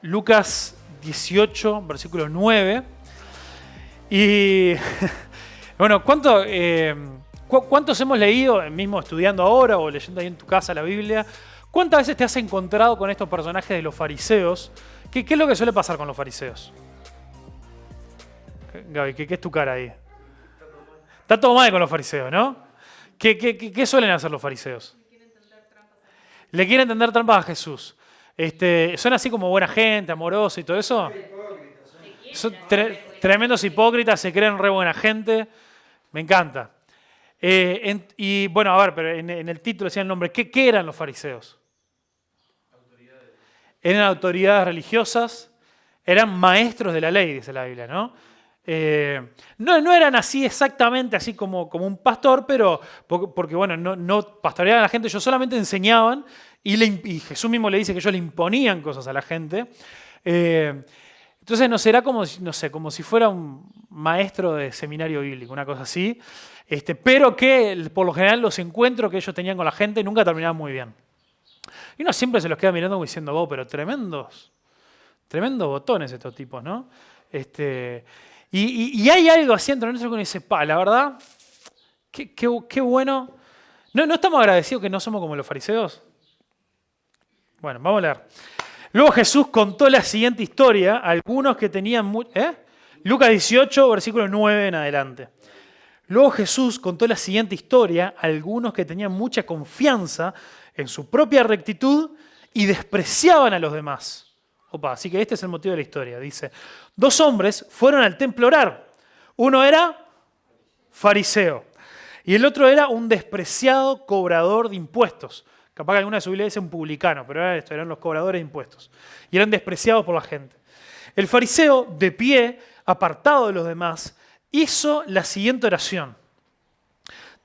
Lucas 18, versículo 9. Y bueno, ¿cuántos hemos leído, mismo estudiando ahora o leyendo ahí en tu casa la Biblia? ¿Cuántas veces te has encontrado con estos personajes de los fariseos? ¿Qué es lo que suele pasar con los fariseos? Gaby, ¿qué es tu cara ahí? Está todo mal con los fariseos, ¿no? ¿Qué suelen hacer los fariseos? Le quieren tender trampas a Jesús. ¿Son así como buena gente, amorosa y todo eso? Son tremendos hipócritas, se creen re buena gente. Me encanta. Y bueno, a ver, pero en el título decía el nombre. ¿Qué eran los fariseos? Eran autoridades religiosas, eran maestros de la ley, dice la Biblia, ¿no? No eran así exactamente así como un pastor, pero porque bueno, no pastoreaban a la gente, ellos solamente enseñaban y Jesús mismo le dice que ellos le imponían cosas a la gente. Entonces no será como si fuera un maestro de seminario bíblico, una cosa así, pero que por lo general los encuentros que ellos tenían con la gente nunca terminaban muy bien. Y uno siempre se los queda mirando como diciendo, oh, pero tremendos botones estos tipos, ¿no? Y hay algo así entre nosotros que uno dice, la verdad, qué bueno. ¿No estamos agradecidos que no somos como los fariseos? Bueno, vamos a leer. Luego Jesús contó la siguiente historia a algunos que tenían... Lucas 18, versículo 9 en adelante. Luego Jesús contó la siguiente historia a algunos que tenían mucha confianza en su propia rectitud y despreciaban a los demás. Así que este es el motivo de la historia. Dice, 2 hombres fueron al templo a orar. Uno era fariseo y el otro era un despreciado cobrador de impuestos. Capaz que alguna de su Biblia dice un publicano, pero era esto, eran los cobradores de impuestos. Y eran despreciados por la gente. El fariseo, de pie, apartado de los demás, hizo la siguiente oración.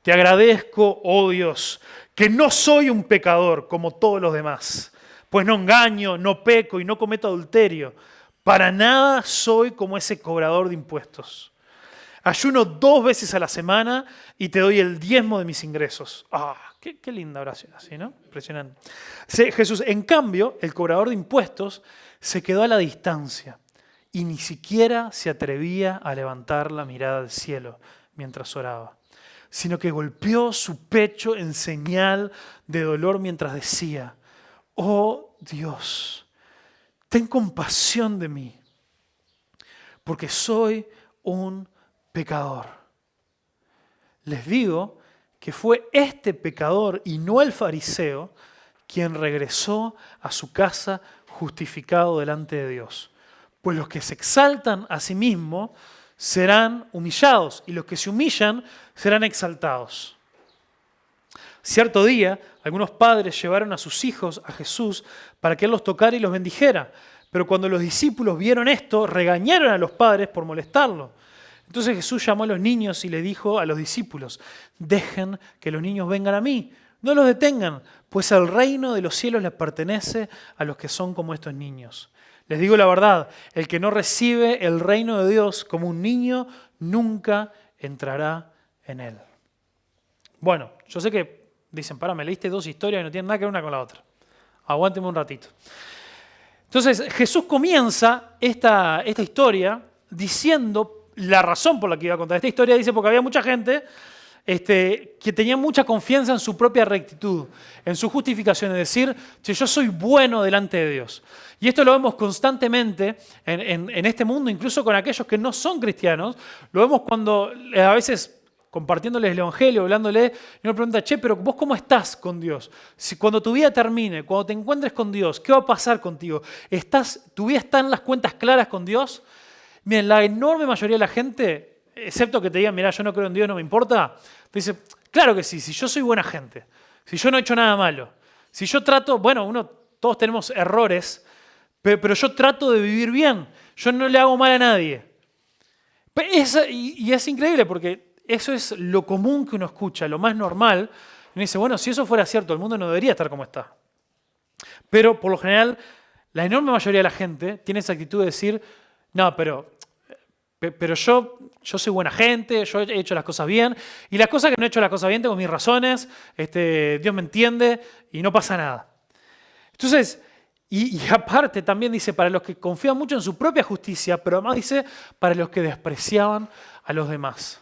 Te agradezco, oh Dios, que no soy un pecador como todos los demás, pues no engaño, no peco y no cometo adulterio. Para nada soy como ese cobrador de impuestos. Ayuno 2 veces a la semana y te doy el diezmo de mis ingresos. Qué linda oración así, ¿no? Impresionante. Jesús, en cambio, el cobrador de impuestos se quedó a la distancia y ni siquiera se atrevía a levantar la mirada al cielo mientras oraba, sino que golpeó su pecho en señal de dolor mientras decía, oh Dios, ten compasión de mí, porque soy un pecador. Les digo que fue este pecador y no el fariseo quien regresó a su casa justificado delante de Dios. Pues los que se exaltan a sí mismos serán humillados y los que se humillan serán exaltados. Cierto día, algunos padres llevaron a sus hijos a Jesús para que Él los tocara y los bendijera. Pero cuando los discípulos vieron esto, regañaron a los padres por molestarlo. Entonces Jesús llamó a los niños y le dijo a los discípulos, dejen que los niños vengan a mí, no los detengan, pues el reino de los cielos les pertenece a los que son como estos niños. Les digo la verdad, el que no recibe el reino de Dios como un niño, nunca entrará en él. Bueno, yo sé que dicen, me leíste 2 historias y no tienen nada que ver una con la otra. Aguánteme un ratito. Entonces Jesús comienza esta historia diciendo la razón por la que iba a contar esta historia, dice porque había mucha gente que tenía mucha confianza en su propia rectitud, en su justificación, es decir, que yo soy bueno delante de Dios. Y esto lo vemos constantemente en este mundo, incluso con aquellos que no son cristianos, lo vemos cuando a veces compartiéndoles el evangelio, hablándoles, y uno pregunta, pero ¿vos cómo estás con Dios? Si cuando tu vida termine, cuando te encuentres con Dios, ¿qué va a pasar contigo? ¿Tu vida está en las cuentas claras con Dios? Miren, la enorme mayoría de la gente, excepto que te digan, mirá, yo no creo en Dios, no me importa, te dice, claro que sí, si yo soy buena gente, si yo no he hecho nada malo, si yo trato, todos tenemos errores, pero yo trato de vivir bien, yo no le hago mal a nadie. Y es increíble porque eso es lo común que uno escucha, lo más normal. Y uno dice, si eso fuera cierto, el mundo no debería estar como está. Pero por lo general, la enorme mayoría de la gente tiene esa actitud de decir, no, pero yo soy buena gente, yo he hecho las cosas bien, y las cosas que no he hecho las cosas bien tengo mis razones, Dios me entiende y no pasa nada. Entonces, Y aparte también dice, para los que confían mucho en su propia justicia, pero además dice, para los que despreciaban a los demás.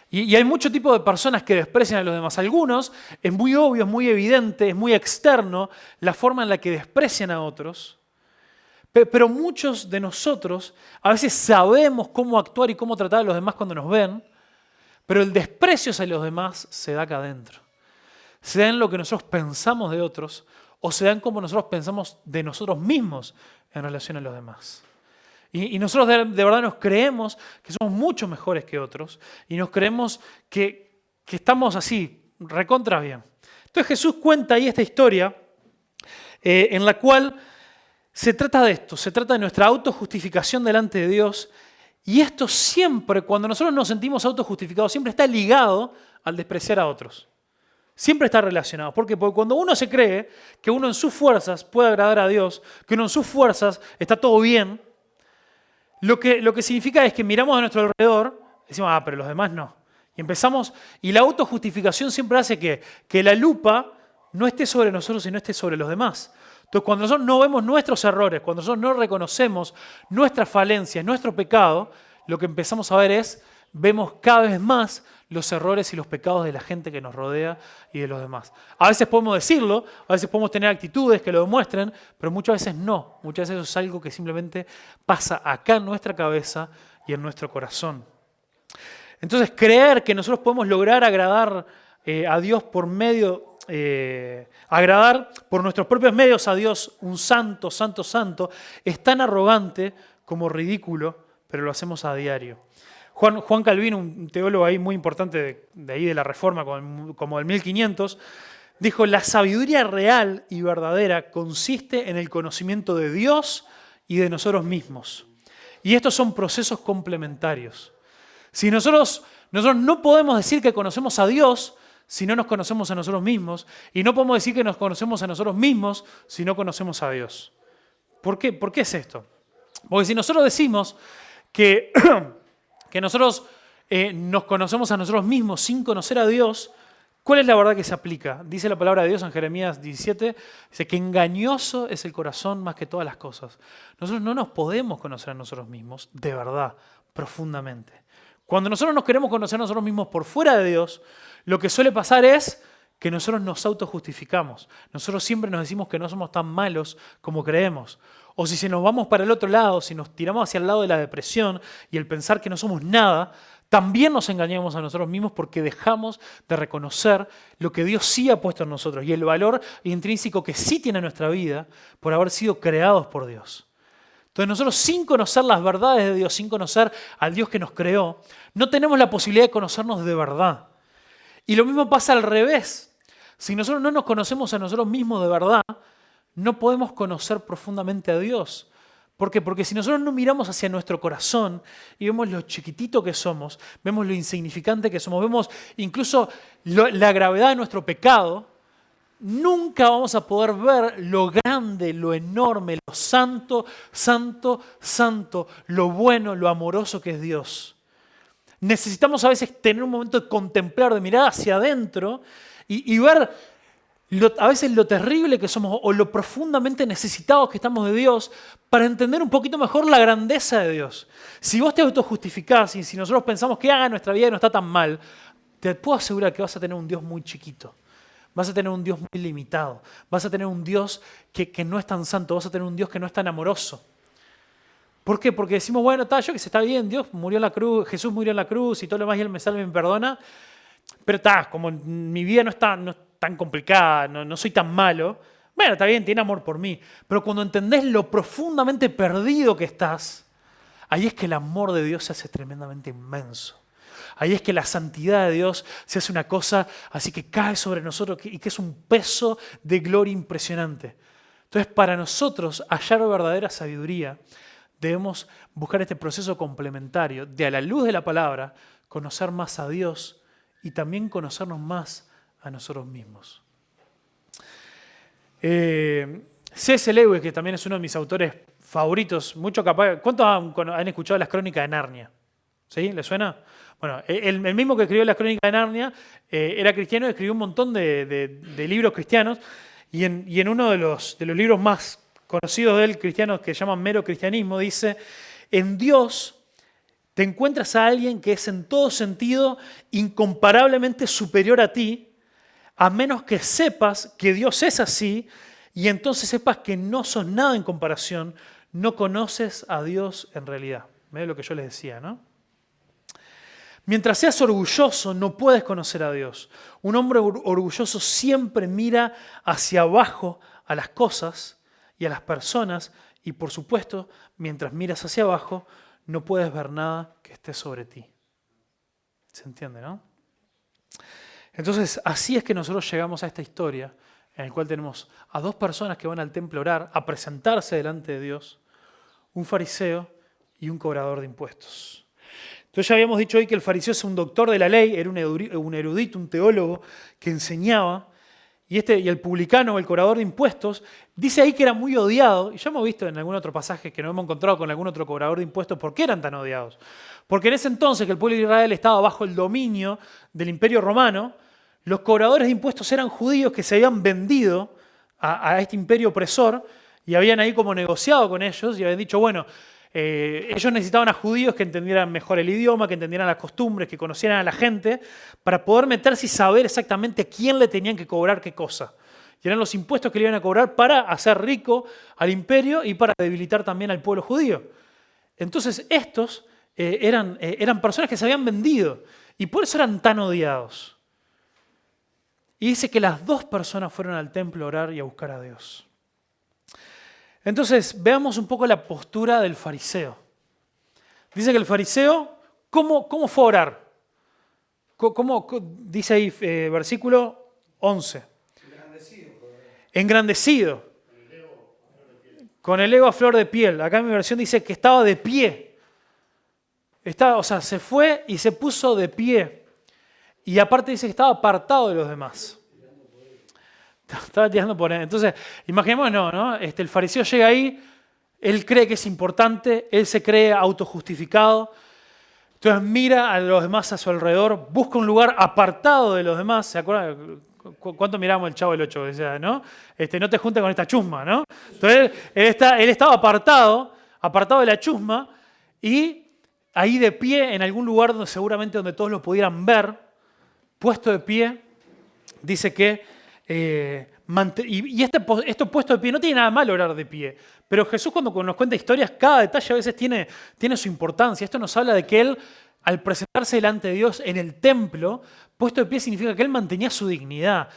Y hay mucho tipo de personas que desprecian a los demás. Algunos, es muy obvio, es muy evidente, es muy externo la forma en la que desprecian a otros. Pero muchos de nosotros a veces sabemos cómo actuar y cómo tratar a los demás cuando nos ven, pero el desprecio hacia los demás se da acá adentro. Se da en lo que nosotros pensamos de otros o se da en cómo nosotros pensamos de nosotros mismos en relación a los demás. Y nosotros de verdad nos creemos que somos mucho mejores que otros y nos creemos que estamos así, recontra bien. Entonces Jesús cuenta ahí esta historia en la cual se trata de esto, se trata de nuestra autojustificación delante de Dios. Y esto siempre, cuando nosotros nos sentimos autojustificados, siempre está ligado al despreciar a otros. Siempre está relacionado. ¿Por qué? Porque cuando uno se cree que uno en sus fuerzas puede agradar a Dios, que uno en sus fuerzas está todo bien, lo que significa es que miramos a nuestro alrededor y decimos, pero los demás no. Y empezamos, y la autojustificación siempre hace que la lupa no esté sobre nosotros, sino esté sobre los demás. Entonces, cuando nosotros no vemos nuestros errores, cuando nosotros no reconocemos nuestras falencias, nuestro pecado, lo que empezamos a ver es, vemos cada vez más los errores y los pecados de la gente que nos rodea y de los demás. A veces podemos decirlo, a veces podemos tener actitudes que lo demuestren, pero muchas veces no. Muchas veces eso es algo que simplemente pasa acá en nuestra cabeza y en nuestro corazón. Entonces, creer que nosotros podemos lograr agradar a Dios por medio, agradar por nuestros propios medios a Dios, un santo, santo, santo, es tan arrogante como ridículo, pero lo hacemos a diario. Juan Calvino, un teólogo ahí muy importante de ahí de la Reforma, como del 1500, dijo, la sabiduría real y verdadera consiste en el conocimiento de Dios y de nosotros mismos. Y estos son procesos complementarios. Si nosotros no podemos decir que conocemos a Dios si no nos conocemos a nosotros mismos, y no podemos decir que nos conocemos a nosotros mismos si no conocemos a Dios. ¿Por qué? ¿Por qué es esto? Porque si nosotros decimos que nosotros nos conocemos a nosotros mismos sin conocer a Dios, ¿cuál es la verdad que se aplica? Dice la palabra de Dios en Jeremías 17, dice que engañoso es el corazón más que todas las cosas. Nosotros no nos podemos conocer a nosotros mismos de verdad, profundamente. Cuando nosotros nos queremos conocer a nosotros mismos por fuera de Dios, lo que suele pasar es que nosotros nos autojustificamos. Nosotros siempre nos decimos que no somos tan malos como creemos. O si nos vamos para el otro lado, si nos tiramos hacia el lado de la depresión y el pensar que no somos nada, también nos engañamos a nosotros mismos porque dejamos de reconocer lo que Dios sí ha puesto en nosotros y el valor intrínseco que sí tiene nuestra vida por haber sido creados por Dios. Entonces nosotros sin conocer las verdades de Dios, sin conocer al Dios que nos creó, no tenemos la posibilidad de conocernos de verdad. Y lo mismo pasa al revés. Si nosotros no nos conocemos a nosotros mismos de verdad, no podemos conocer profundamente a Dios. ¿Por qué? Porque si nosotros no miramos hacia nuestro corazón y vemos lo chiquitito que somos, vemos lo insignificante que somos, vemos incluso la gravedad de nuestro pecado, nunca vamos a poder ver lo grande, lo enorme, lo santo, santo, santo, lo bueno, lo amoroso que es Dios. Necesitamos a veces tener un momento de contemplar, de mirar hacia adentro y ver a veces lo terrible que somos o lo profundamente necesitados que estamos de Dios para entender un poquito mejor la grandeza de Dios. Si vos te autojustificás y si nosotros pensamos que haga nuestra vida no está tan mal, te puedo asegurar que vas a tener un Dios muy chiquito. Vas a tener un Dios muy limitado. Vas a tener un Dios que no es tan santo. Vas a tener un Dios que no es tan amoroso. ¿Por qué? Porque decimos, bueno, yo que se está bien, Dios murió en la cruz, Jesús murió en la cruz y todo lo demás y Él me salva y me perdona. Pero como mi vida no es tan complicada, no soy tan malo, bueno, está bien, tiene amor por mí. Pero cuando entendés lo profundamente perdido que estás, ahí es que el amor de Dios se hace tremendamente inmenso. Ahí es que la santidad de Dios se hace una cosa así que cae sobre nosotros y que es un peso de gloria impresionante. Entonces, para nosotros hallar verdadera sabiduría, debemos buscar este proceso complementario de, a la luz de la palabra, conocer más a Dios y también conocernos más a nosotros mismos. C.S. Lewis, que también es uno de mis autores favoritos, ¿cuántos han escuchado las Crónicas de Narnia? ¿Sí? ¿Les suena? Bueno, el mismo que escribió las Crónicas de Narnia era cristiano y escribió un montón de libros cristianos. y en uno de los libros más conocidos de él, cristianos, que llaman Mero Cristianismo, dice, en Dios te encuentras a alguien que es en todo sentido incomparablemente superior a ti, a menos que sepas que Dios es así y entonces sepas que no sos nada en comparación, no conoces a Dios en realidad. ¿Ves lo que yo les decía, no? Mientras seas orgulloso, no puedes conocer a Dios. Un hombre orgulloso siempre mira hacia abajo a las cosas y a las personas y, por supuesto, mientras miras hacia abajo, no puedes ver nada que esté sobre ti. ¿Se entiende, no? Entonces, así es que nosotros llegamos a esta historia en la cual tenemos a dos personas que van al templo a orar, a presentarse delante de Dios, un fariseo y un cobrador de impuestos. Entonces ya habíamos dicho hoy que el fariseo es un doctor de la ley, era un erudito, un teólogo que enseñaba, y el publicano o el cobrador de impuestos dice ahí que era muy odiado, y ya hemos visto en algún otro pasaje que nos hemos encontrado con algún otro cobrador de impuestos, ¿por qué eran tan odiados? Porque en ese entonces que el pueblo de Israel estaba bajo el dominio del Imperio Romano, los cobradores de impuestos eran judíos que se habían vendido a este imperio opresor y habían ahí como negociado con ellos y habían dicho, bueno, ellos necesitaban a judíos que entendieran mejor el idioma, que entendieran las costumbres, que conocieran a la gente, para poder meterse y saber exactamente a quién le tenían que cobrar qué cosa. Y eran los impuestos que le iban a cobrar para hacer rico al imperio y para debilitar también al pueblo judío. Entonces estos eran personas que se habían vendido y por eso eran tan odiados. Y dice que las dos personas fueron al templo a orar y a buscar a Dios. Entonces, veamos un poco la postura del fariseo. Dice que el fariseo, ¿cómo fue a orar? ¿Cómo dice ahí versículo 11? Engrandecido. Con el ego a flor de piel. Acá en mi versión dice que estaba de pie. Se fue y se puso de pie. Y aparte dice que estaba apartado de los demás. Estaba tirando por él. Entonces, imaginémonos, ¿no? El fariseo llega ahí, él cree que es importante, él se cree autojustificado. Entonces mira a los demás a su alrededor, busca un lugar apartado de los demás. ¿Se acuerdan? ¿Cuánto miramos el Chavo del Ocho? Decía, ¿no? No te juntes con esta chusma, ¿no? Entonces, él estaba apartado de la chusma y ahí de pie en algún lugar donde todos lo pudieran ver, puesto de pie, dice que esto puesto de pie, no tiene nada malo orar de pie, pero Jesús cuando nos cuenta historias, cada detalle a veces tiene su importancia. Esto nos habla de que él, al presentarse delante de Dios en el templo, puesto de pie significa que él mantenía su dignidad.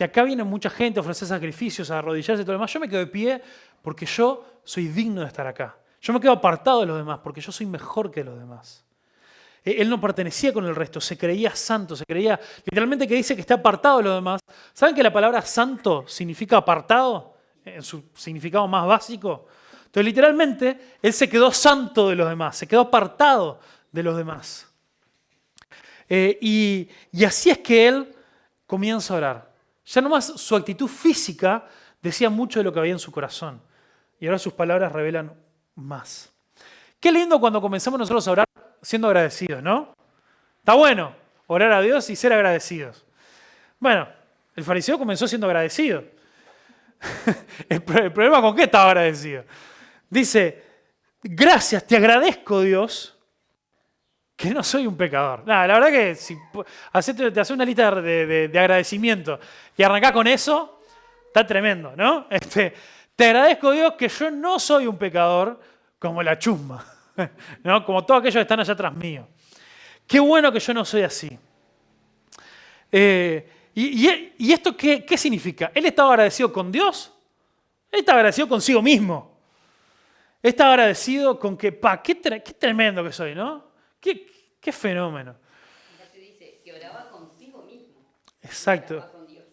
Acá viene mucha gente a ofrecer sacrificios, a arrodillarse y todo lo demás. Yo me quedo de pie porque yo soy digno de estar acá. Yo me quedo apartado de los demás porque yo soy mejor que los demás. Él no pertenecía con el resto, se creía santo, literalmente que dice que está apartado de los demás. ¿Saben que la palabra santo significa apartado? En su significado más básico. Entonces, literalmente, él se quedó santo de los demás, se quedó apartado de los demás. Y así es que él comienza a orar. Ya nomás su actitud física decía mucho de lo que había en su corazón. Y ahora sus palabras revelan más. Qué lindo cuando comenzamos nosotros a orar siendo agradecidos, ¿no? Está bueno orar a Dios y ser agradecidos. Bueno, el fariseo comenzó siendo agradecido. El problema con qué estaba agradecido. Dice, gracias, te agradezco, Dios, que no soy un pecador. La verdad que si te haces una lista de agradecimiento y arrancás con eso, está tremendo, ¿no? Te agradezco, Dios, que yo no soy un pecador como la chusma, ¿no? Como todos aquellos que están allá atrás mío. Qué bueno que yo no soy así. ¿Y esto qué significa? Él estaba agradecido con Dios, él estaba agradecido consigo mismo. Él estaba agradecido con que, qué tremendo que soy, ¿no? Qué fenómeno. Se dice que oraba consigo mismo. Exacto. Oraba con Dios.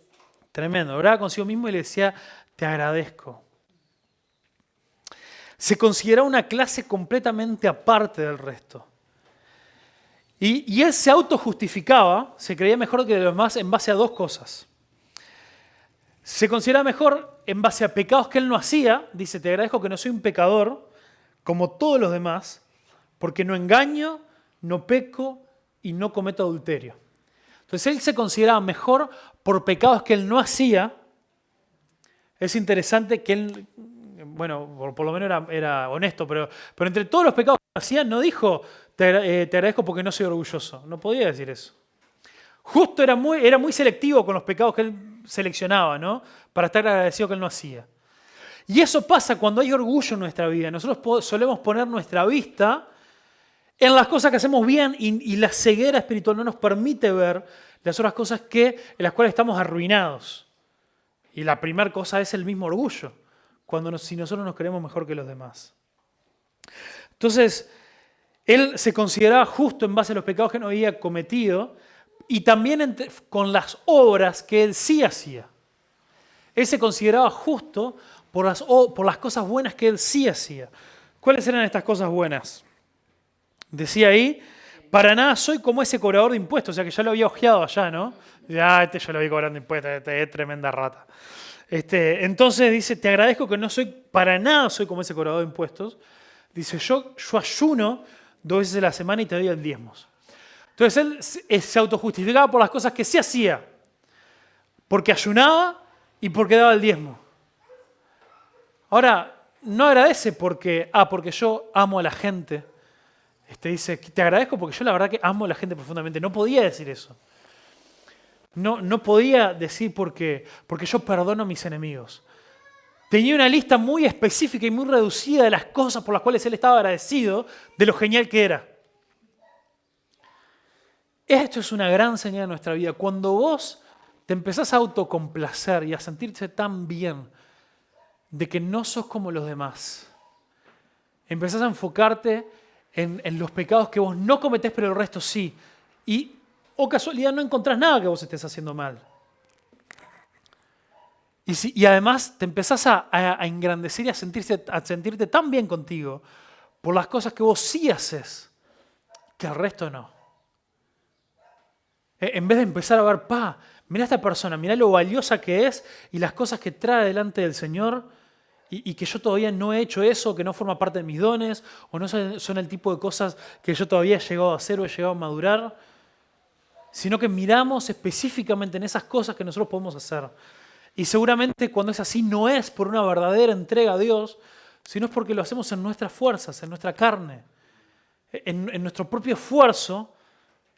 Tremendo. Oraba consigo mismo y le decía, te agradezco. Se consideraba una clase completamente aparte del resto. Y él se autojustificaba, se creía mejor que los demás en base a dos cosas. Se consideraba mejor en base a pecados que él no hacía. Dice, te agradezco que no soy un pecador como todos los demás, porque no engaño, no peco y no cometo adulterio. Entonces él se consideraba mejor por pecados que él no hacía es interesante que él, bueno, por lo menos era honesto, pero entre todos los pecados que hacía, no dijo, te agradezco porque no soy orgulloso. No podía decir eso. Justo era muy selectivo con los pecados que él seleccionaba, ¿no? Para estar agradecido que él no hacía. Y eso pasa cuando hay orgullo en nuestra vida. Nosotros solemos poner nuestra vista en las cosas que hacemos bien y la ceguera espiritual no nos permite ver las otras cosas en las cuales estamos arruinados. Y la primera cosa es el mismo orgullo, si nosotros nos creemos mejor que los demás. Entonces, él se consideraba justo en base a los pecados que no había cometido y también con las obras que él sí hacía. Él se consideraba justo por las cosas buenas que él sí hacía. ¿Cuáles eran estas cosas buenas? Decía ahí, para nada soy como ese cobrador de impuestos, o sea que ya lo había ojeado allá, ¿no? Este yo lo vi cobrando impuestos, este es tremenda rata. Entonces dice, te agradezco que para nada soy como ese cobrador de impuestos. Dice, yo ayuno 2 veces a la semana y te doy el diezmos. Entonces él se autojustificaba por las cosas que sí hacía, porque ayunaba y porque daba el diezmo. Ahora, no agradece porque yo amo a la gente. Dice, te agradezco porque yo la verdad que amo a la gente profundamente. No podía decir eso. No podía decir porque yo perdono a mis enemigos. Tenía una lista muy específica y muy reducida de las cosas por las cuales él estaba agradecido, de lo genial que era. Esto es una gran señal de nuestra vida. Cuando vos te empezás a autocomplacer y a sentirte tan bien de que no sos como los demás, empezás a enfocarte en los pecados que vos no cometés, pero el resto sí. Y, casualidad, no encontrás nada que vos estés haciendo mal. Y además te empezás a engrandecer y a sentirte tan bien contigo por las cosas que vos sí haces, que el resto no. En vez de empezar a ver, mirá a esta persona, mirá lo valiosa que es y las cosas que trae delante del Señor y que yo todavía no he hecho eso, que no forma parte de mis dones o no son el tipo de cosas que yo todavía he llegado a hacer o he llegado a madurar, sino que miramos específicamente en esas cosas que nosotros podemos hacer. Y seguramente cuando es así no es por una verdadera entrega a Dios, sino es porque lo hacemos en nuestras fuerzas, en nuestra carne, en nuestro propio esfuerzo,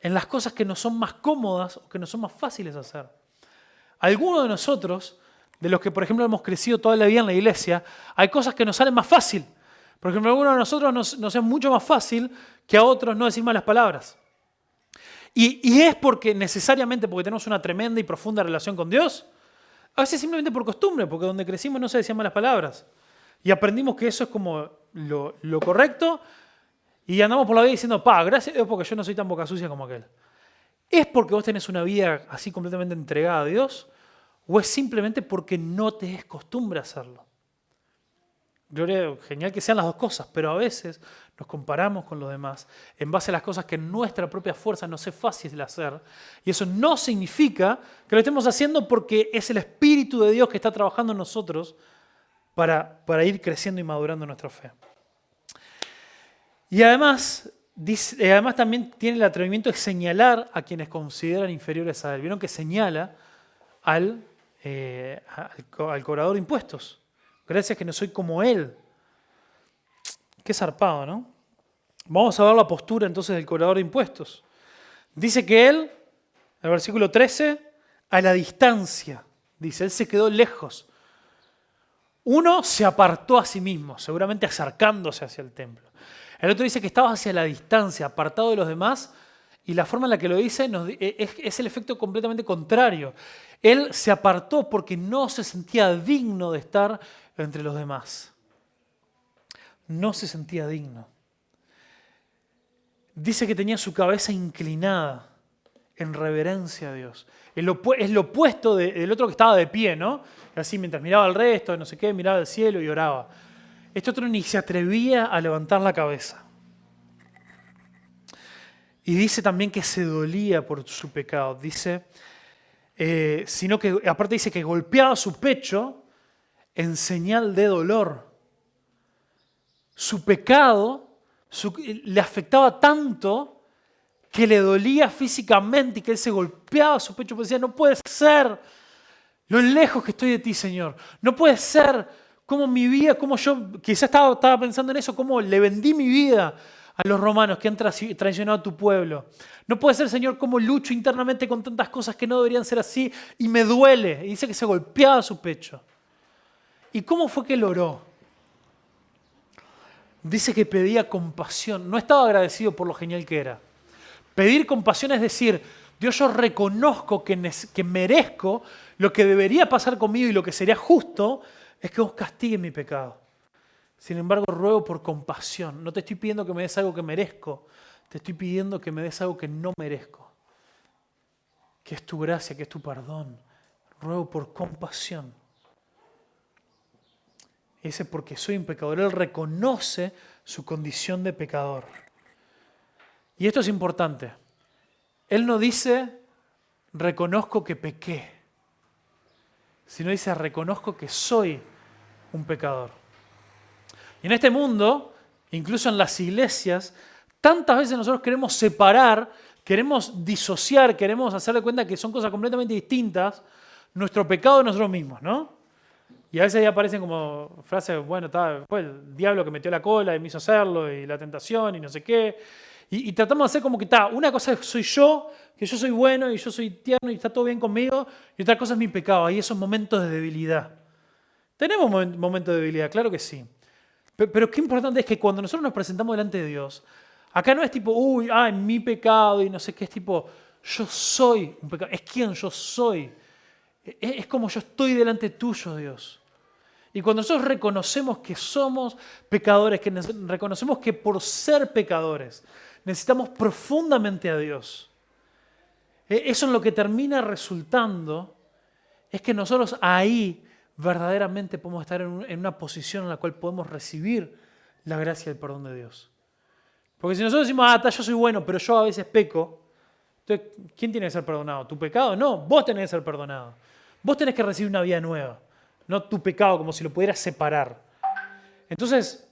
en las cosas que nos son más cómodas o que nos son más fáciles de hacer. Algunos de nosotros, de los que por ejemplo hemos crecido toda la vida en la iglesia, hay cosas que nos salen más fácil. Por ejemplo, a algunos de nosotros nos es mucho más fácil que a otros no decir malas palabras. Y es necesariamente porque tenemos una tremenda y profunda relación con Dios. A veces simplemente por costumbre, porque donde crecimos no se decían malas palabras. Y aprendimos que eso es como lo correcto y andamos por la vida diciendo, gracias a Dios porque yo no soy tan boca sucia como aquel. ¿Es porque vos tenés una vida así completamente entregada a Dios? ¿O es simplemente porque no te es costumbre hacerlo? Gloria, genial que sean las dos cosas, pero a veces nos comparamos con los demás en base a las cosas que en nuestra propia fuerza nos es fácil hacer. Y eso no significa que lo estemos haciendo porque es el Espíritu de Dios que está trabajando en nosotros para ir creciendo y madurando nuestra fe. Y además también tiene el atrevimiento de señalar a quienes consideran inferiores a él. ¿Vieron que señala al cobrador de impuestos? Gracias que no soy como él. Qué zarpado, ¿no? Vamos a ver la postura entonces del cobrador de impuestos. Dice que él, en el versículo 13, a la distancia, dice, él se quedó lejos. Uno se apartó a sí mismo, seguramente acercándose hacia el templo. El otro dice que estaba hacia la distancia, apartado de los demás, y la forma en la que lo dice es el efecto completamente contrario. Él se apartó porque no se sentía digno de estar entre los demás. No se sentía digno. Dice que tenía su cabeza inclinada en reverencia a Dios. Es lo opuesto del otro que estaba de pie, ¿no? Así mientras miraba al resto, no sé qué, miraba al cielo y oraba. Este otro ni se atrevía a levantar la cabeza. Y dice también que se dolía por su pecado. Dice, sino que aparte dice que golpeaba su pecho en señal de dolor. Su pecado le afectaba tanto que le dolía físicamente y que él se golpeaba su pecho porque decía, no puede ser. lo lejos que estoy de ti, Señor. No puede ser como mi vida, como yo, quizás estaba pensando en eso, cómo le vendí mi vida a los romanos que han traicionado a tu pueblo. No puede ser, Señor, cómo lucho internamente con tantas cosas que no deberían ser así y me duele. Y dice que se golpeaba su pecho. ¿Y cómo fue que él oró? Dice que pedía compasión. No estaba agradecido por lo genial que era. Pedir compasión es decir, Dios, yo reconozco que merezco lo que debería pasar conmigo y lo que sería justo es que vos castigues mi pecado. Sin embargo, ruego por compasión. No te estoy pidiendo que me des algo que merezco, te estoy pidiendo que me des algo que no merezco. Que es tu gracia, que es tu perdón. Ruego por compasión. Ese porque soy un pecador. Él reconoce su condición de pecador. Y esto es importante. Él no dice, reconozco que pequé, sino dice, reconozco que soy un pecador. Y en este mundo, incluso en las iglesias, tantas veces nosotros queremos separar, queremos disociar, queremos hacer de cuenta que son cosas completamente distintas, nuestro pecado de nosotros mismos, ¿no? Y a veces ahí aparecen como frases, bueno, fue el diablo que metió la cola y me hizo hacerlo, y la tentación y no sé qué. Y tratamos de hacer como que una cosa soy yo, que yo soy bueno y yo soy tierno y está todo bien conmigo, y otra cosa es mi pecado. Ahí esos momentos de debilidad. ¿Tenemos momentos de debilidad? Claro que sí. Pero qué importante es que cuando nosotros nos presentamos delante de Dios, acá no es tipo, mi pecado y no sé qué, es tipo, yo soy un pecado, es quien yo soy. Es como yo estoy delante tuyo, Dios. Y cuando nosotros reconocemos que somos pecadores, que reconocemos que por ser pecadores necesitamos profundamente a Dios, eso en lo que termina resultando es que nosotros ahí verdaderamente podemos estar en una posición en la cual podemos recibir la gracia y el perdón de Dios. Porque si nosotros decimos, yo soy bueno, pero yo a veces peco, entonces, ¿quién tiene que ser perdonado? ¿Tu pecado? No, vos tenés que ser perdonado. Vos tenés que recibir una vida nueva, no tu pecado, como si lo pudieras separar. Entonces,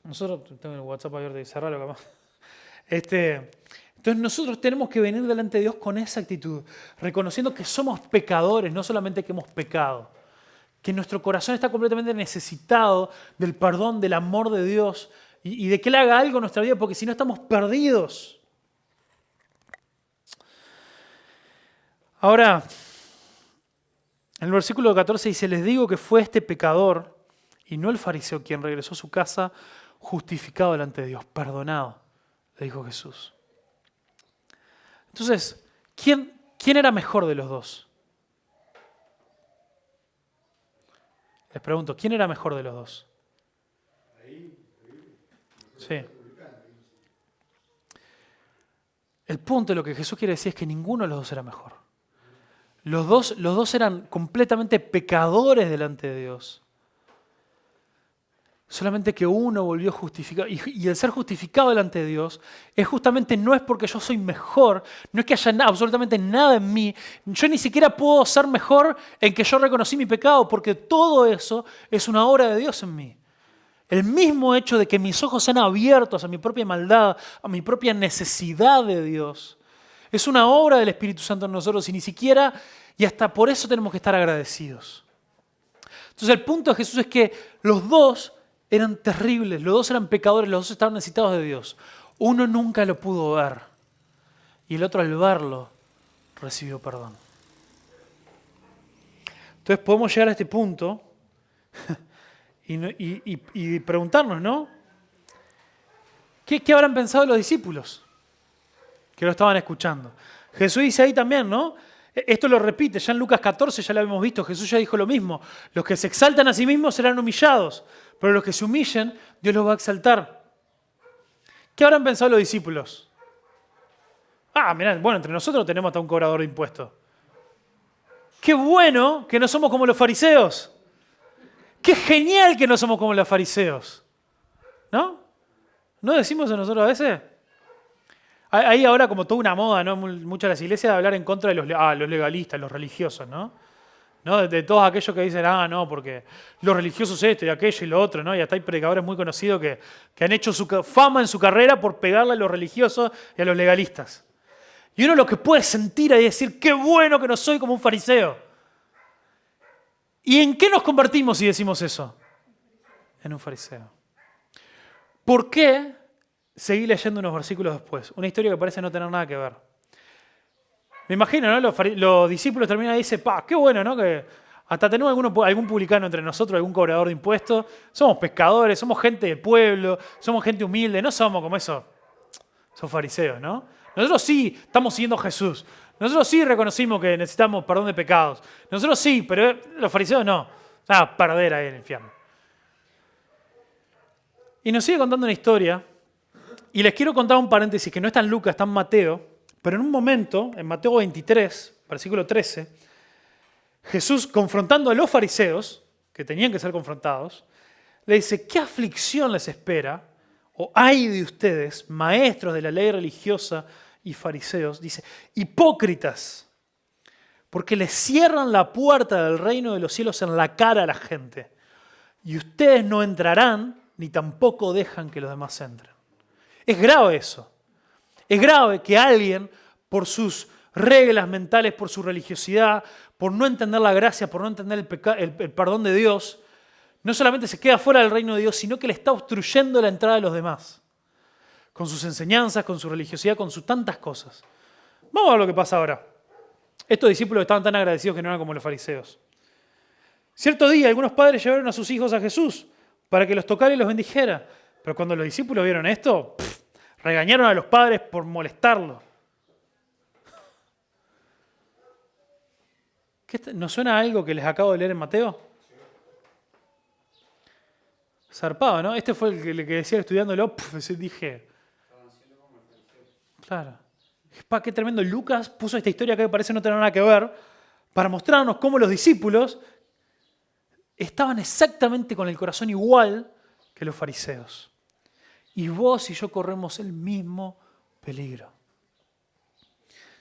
nosotros, tengo el WhatsApp abierto y cerrarlo capaz. Entonces nosotros tenemos que venir delante de Dios con esa actitud, reconociendo que somos pecadores, no solamente que hemos pecado, que nuestro corazón está completamente necesitado del perdón, del amor de Dios y de que Él haga algo en nuestra vida, porque si no estamos perdidos. Ahora, en el versículo 14 dice, les digo que fue este pecador y no el fariseo quien regresó a su casa justificado delante de Dios, perdonado, le dijo Jesús. Entonces, ¿quién era mejor de los dos? Les pregunto, ¿quién era mejor de los dos? Sí. El punto de lo que Jesús quiere decir es que ninguno de los dos era mejor. Los dos eran completamente pecadores delante de Dios. Solamente que uno volvió justificado. Y el ser justificado delante de Dios es justamente no es porque yo soy mejor, no es que haya absolutamente nada en mí. Yo ni siquiera puedo ser mejor en que yo reconocí mi pecado, porque todo eso es una obra de Dios en mí. El mismo hecho de que mis ojos sean abiertos a mi propia maldad, a mi propia necesidad de Dios, es una obra del Espíritu Santo en nosotros y ni siquiera, y hasta por eso tenemos que estar agradecidos. Entonces el punto de Jesús es que los dos eran terribles, los dos eran pecadores, los dos estaban necesitados de Dios. Uno nunca lo pudo ver y el otro al verlo recibió perdón. Entonces podemos llegar a este punto y preguntarnos, ¿no? ¿Qué habrán pensado los discípulos que lo estaban escuchando? Jesús dice ahí también, ¿no? Esto lo repite, ya en Lucas 14 ya lo habíamos visto, Jesús ya dijo lo mismo. Los que se exaltan a sí mismos serán humillados, pero los que se humillen, Dios los va a exaltar. ¿Qué habrán pensado los discípulos? Mirá, bueno, entre nosotros tenemos hasta un cobrador de impuestos. Qué bueno que no somos como los fariseos. Qué genial que no somos como los fariseos. ¿No? ¿No decimos a nosotros a veces? Hay ahora como toda una moda, ¿no? Muchas de las iglesias de hablar en contra de los legalistas, los religiosos, ¿no? De todos aquellos que dicen, no, porque los religiosos esto y aquello y lo otro, ¿no? Y hasta hay predicadores muy conocidos que han hecho su fama en su carrera por pegarle a los religiosos y a los legalistas. Y uno lo que puede sentir ahí es decir, qué bueno que no soy como un fariseo. ¿Y en qué nos convertimos si decimos eso? En un fariseo. ¿Por qué? Seguí leyendo unos versículos después. Una historia que parece no tener nada que ver. Me imagino, ¿no? Los discípulos terminan y dicen, qué bueno, ¿no? Que hasta tenemos algún publicano entre nosotros, algún cobrador de impuestos. Somos pescadores, somos gente del pueblo, somos gente humilde, no somos como esos fariseos, ¿no? Nosotros sí estamos siguiendo a Jesús. Nosotros sí reconocimos que necesitamos perdón de pecados. Nosotros sí, pero los fariseos no. Van a perder ahí en el infierno. Y nos sigue contando una historia. Y les quiero contar un paréntesis que no está en Lucas, está en Mateo. Pero en un momento, en Mateo 23, versículo 13, Jesús, confrontando a los fariseos, que tenían que ser confrontados, le dice, ¿qué aflicción les espera? O ay de ustedes, maestros de la ley religiosa y fariseos, dice, hipócritas, porque les cierran la puerta del reino de los cielos en la cara a la gente. Y ustedes no entrarán, ni tampoco dejan que los demás entren. Es grave eso. Es grave que alguien, por sus reglas mentales, por su religiosidad, por no entender la gracia, por no entender el perdón de Dios, no solamente se queda fuera del reino de Dios, sino que le está obstruyendo la entrada de los demás. Con sus enseñanzas, con su religiosidad, con sus tantas cosas. Vamos a ver lo que pasa ahora. Estos discípulos estaban tan agradecidos que no eran como los fariseos. Cierto día, algunos padres llevaron a sus hijos a Jesús para que los tocara y los bendijera. Pero cuando los discípulos vieron esto, regañaron a los padres por molestarlo. ¿Nos suena a algo que les acabo de leer en Mateo? Zarpado, ¿no? Este fue el que decía estudiándolo, dije. Claro. Qué tremendo. Lucas puso esta historia que parece no tener nada que ver para mostrarnos cómo los discípulos estaban exactamente con el corazón igual que los fariseos. Y vos y yo corremos el mismo peligro.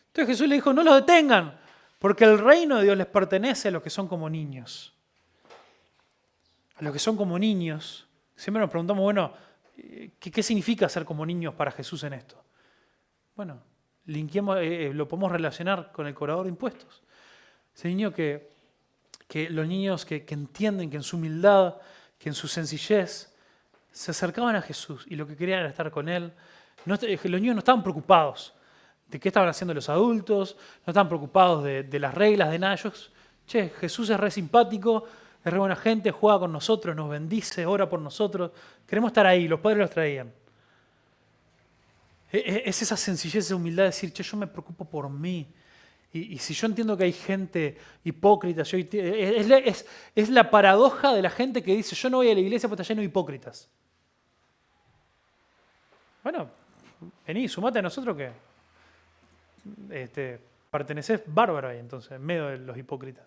Entonces Jesús le dijo, no los detengan, porque el reino de Dios les pertenece a los que son como niños. A los que son como niños. Siempre nos preguntamos, bueno, ¿qué significa ser como niños para Jesús en esto? Bueno, lo podemos relacionar con el cobrador de impuestos. Ese niño que los niños que entienden que en su humildad, que en su sencillez, se acercaban a Jesús y lo que querían era estar con Él. Los niños no estaban preocupados de qué estaban haciendo los adultos, no estaban preocupados de las reglas, de nada. Jesús es re simpático, es re buena gente, juega con nosotros, nos bendice, ora por nosotros. Queremos estar ahí, los padres los traían. Es esa sencillez, esa humildad de decir, yo me preocupo por mí. Y si yo entiendo que hay gente hipócrita, es la paradoja de la gente que dice, yo no voy a la iglesia porque está lleno de hipócritas. Bueno, vení, sumate a nosotros que pertenecés bárbaro ahí entonces, en medio de los hipócritas.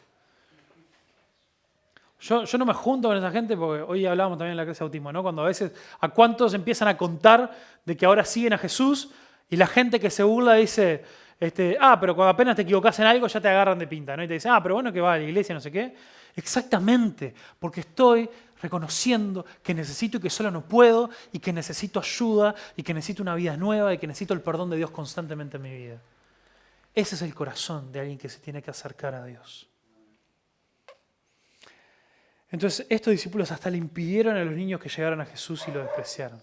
Yo no me junto con esa gente porque hoy hablábamos también en la clase de autismo, ¿no? Cuando a veces a cuántos empiezan a contar de que ahora siguen a Jesús y la gente que se burla dice, pero cuando apenas te equivocas en algo ya te agarran de pinta, ¿no? Y te dicen, pero bueno que va a la iglesia, no sé qué. Exactamente, porque estoy reconociendo que necesito y que solo no puedo y que necesito ayuda y que necesito una vida nueva y que necesito el perdón de Dios constantemente en mi vida. Ese es el corazón de alguien que se tiene que acercar a Dios. Entonces, estos discípulos hasta le impidieron a los niños que llegaran a Jesús y lo despreciaron.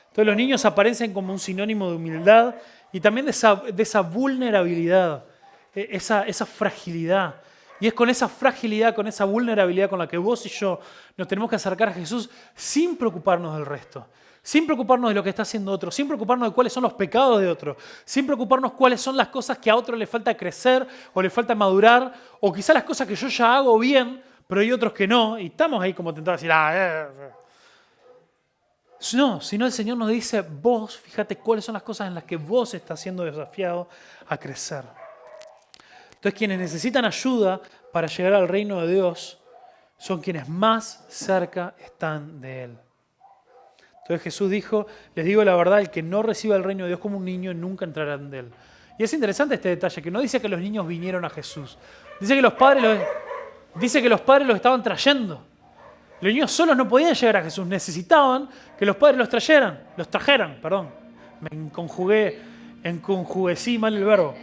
Entonces, los niños aparecen como un sinónimo de humildad y también de esa vulnerabilidad, esa fragilidad. Y es con esa fragilidad, con esa vulnerabilidad con la que vos y yo nos tenemos que acercar a Jesús sin preocuparnos del resto, sin preocuparnos de lo que está haciendo otro, sin preocuparnos de cuáles son los pecados de otro, sin preocuparnos cuáles son las cosas que a otro le falta crecer o le falta madurar, o quizás las cosas que yo ya hago bien, pero hay otros que no, y estamos ahí como tentados a decir, No, sino el Señor nos dice, vos, fíjate cuáles son las cosas en las que vos estás siendo desafiado a crecer. Entonces, quienes necesitan ayuda para llegar al reino de Dios son quienes más cerca están de Él. Entonces Jesús dijo, les digo la verdad, el que no reciba el reino de Dios como un niño nunca entrará en Él. Y es interesante este detalle, que no dice que los niños vinieron a Jesús. Dice que los padres los estaban trayendo. Los niños solos no podían llegar a Jesús, necesitaban que los padres los trajeran. Me enconjuguecí mal el verbo.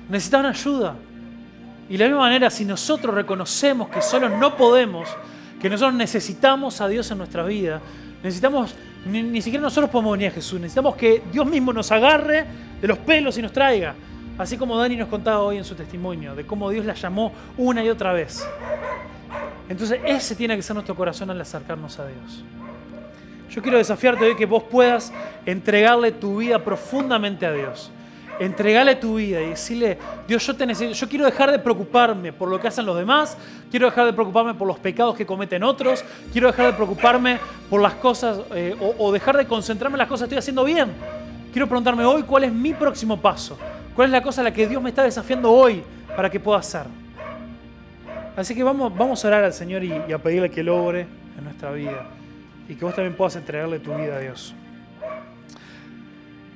Necesitaban ayuda. Y de la misma manera, si nosotros reconocemos que solo no podemos, que nosotros necesitamos a Dios en nuestra vida, necesitamos, ni siquiera nosotros podemos venir a Jesús, necesitamos que Dios mismo nos agarre de los pelos y nos traiga. Así como Dani nos contaba hoy en su testimonio, de cómo Dios la llamó una y otra vez. Entonces ese tiene que ser nuestro corazón al acercarnos a Dios. Yo quiero desafiarte hoy que vos puedas entregarle tu vida profundamente a Dios. Entregarle tu vida y decirle, Dios, yo te necesito, yo quiero dejar de preocuparme por lo que hacen los demás, quiero dejar de preocuparme por los pecados que cometen otros, quiero dejar de preocuparme por las cosas o dejar de concentrarme en las cosas que estoy haciendo bien. Quiero preguntarme hoy cuál es mi próximo paso, cuál es la cosa a la que Dios me está desafiando hoy para que pueda hacer. Así que vamos a orar al Señor y a pedirle que Él obre en nuestra vida y que vos también puedas entregarle tu vida a Dios.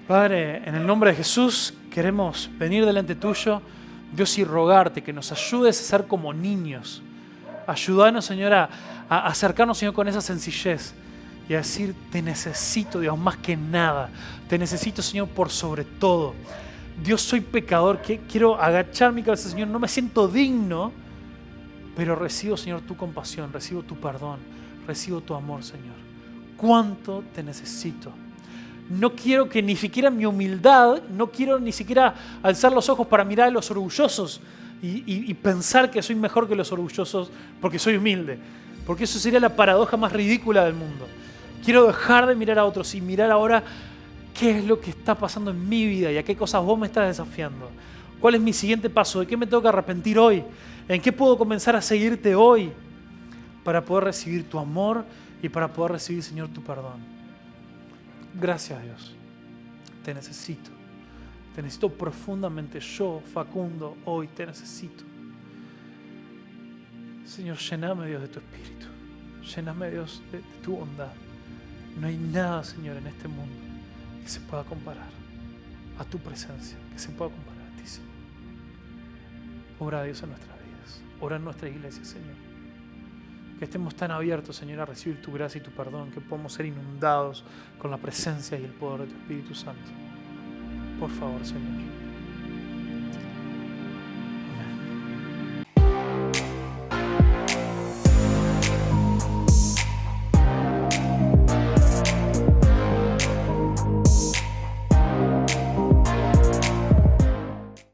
Padre, en el nombre de Jesús queremos venir delante tuyo, Dios, y rogarte que nos ayudes a ser como niños. Ayúdanos, Señor, a acercarnos, Señor, con esa sencillez y a decir, te necesito, Dios, más que nada. Te necesito, Señor, por sobre todo. Dios, soy pecador, que quiero agachar mi cabeza, Señor, no me siento digno, pero recibo, Señor, tu compasión, recibo tu perdón, recibo tu amor, Señor. ¿Cuánto te necesito? No quiero que ni siquiera mi humildad, no quiero ni siquiera alzar los ojos para mirar a los orgullosos y pensar que soy mejor que los orgullosos porque soy humilde. Porque eso sería la paradoja más ridícula del mundo. Quiero dejar de mirar a otros y mirar ahora qué es lo que está pasando en mi vida y a qué cosas vos me estás desafiando. ¿Cuál es mi siguiente paso? ¿De qué me tengo que arrepentir hoy? ¿En qué puedo comenzar a seguirte hoy? Para poder recibir tu amor y para poder recibir, Señor, tu perdón. Gracias, Dios. Te necesito. Te necesito profundamente. Yo, Facundo, hoy te necesito. Señor, lléname, Dios, de tu espíritu. Lléname, Dios, de tu bondad. No hay nada, Señor, en este mundo que se pueda comparar a tu presencia, que se pueda comparar a ti, Señor. Obra, Dios, en nuestras vidas. Obra en nuestra iglesia, Señor. Que estemos tan abiertos, Señor, a recibir tu gracia y tu perdón, que podamos ser inundados con la presencia y el poder de tu Espíritu Santo. Por favor, Señor.